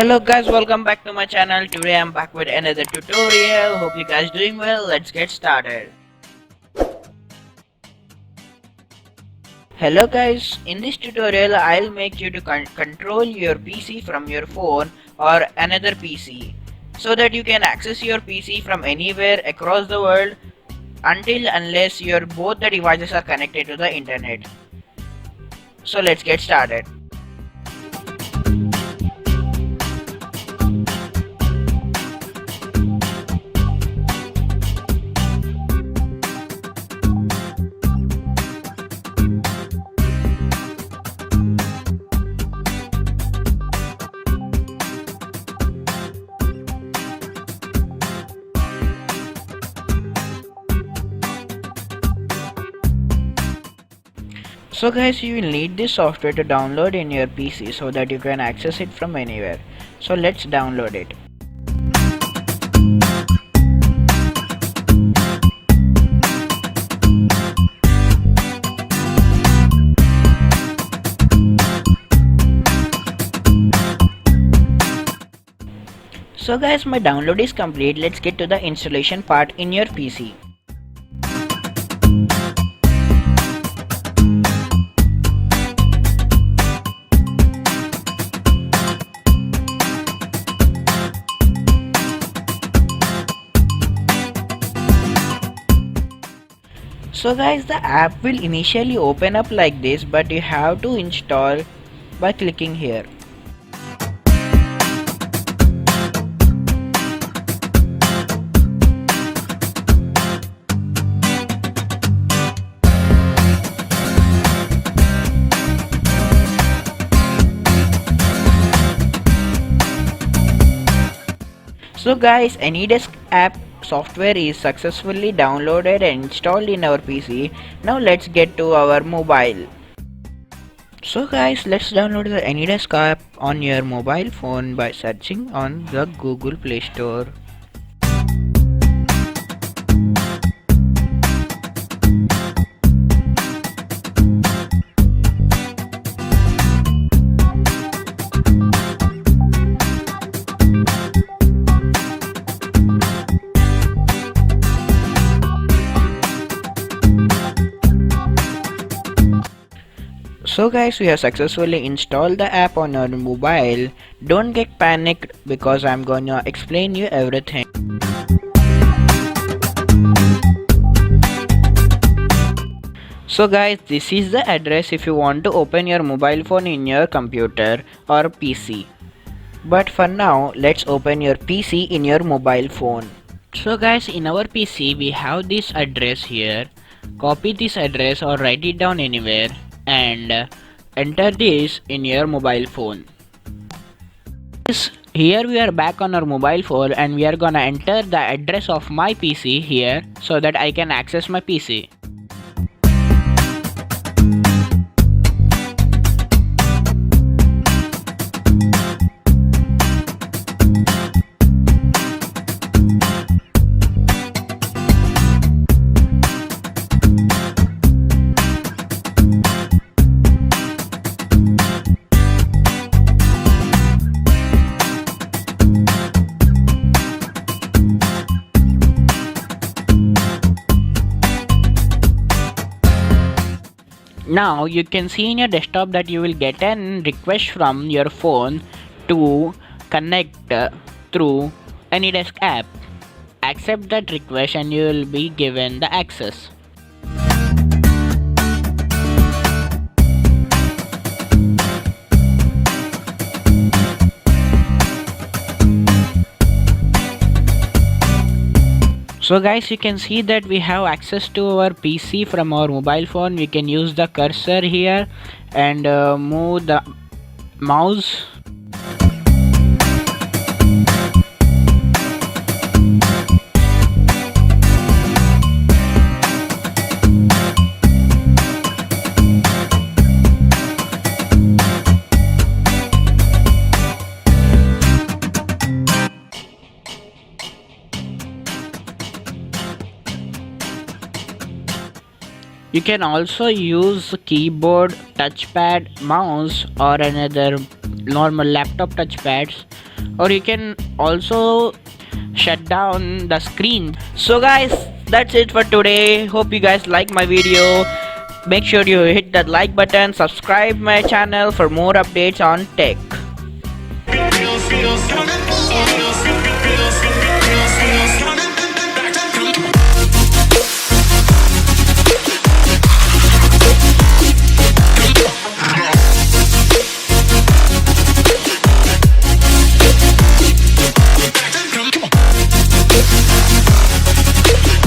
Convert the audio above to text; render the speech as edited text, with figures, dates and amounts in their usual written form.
Hello guys, welcome back to my channel. Today I'm back with another tutorial. Hope you guys doing well. Let's get started. Hello guys, in this tutorial I'll make you to control your PC from your phone or another PC so that you can access your PC from anywhere across the world unless both the devices are connected to the internet. So let's get started. So guys, you will need this software to download in your PC so that you can access it from anywhere. So let's download it. So guys, my download is complete. Let's get to the installation part in your PC. So guys, the app will initially open up like this, but you have to install by clicking here. So guys, AnyDesk app software is successfully downloaded and installed in our PC. Now let's get to our mobile. So guys, let's download the AnyDesk app on your mobile phone by searching on the Google Play Store. So guys, we have successfully installed the app on our mobile. Don't get panicked because I'm gonna explain you everything. So guys, this is the address if you want to open your mobile phone in your computer or PC. But for now, let's open your PC in your mobile phone. So guys, in our PC we have this address here. Copy this address or write it down anywhere and enter this in your mobile phone. Here we are back on our mobile phone and we are gonna enter the address of my PC here so that I can access my PC. Now you can see in your desktop that you will get an request from your phone to connect through AnyDesk app. Accept that request and you will be given the access. So guys, you can see that we have access to our PC from our mobile phone. We can use the cursor here and move the mouse. You can also use keyboard, touchpad, mouse, or another normal laptop touchpads, or you can also shut down the screen. So guys, that's it for today. Hope you guys like my video. Make sure you hit that like button, subscribe my channel for more updates on tech.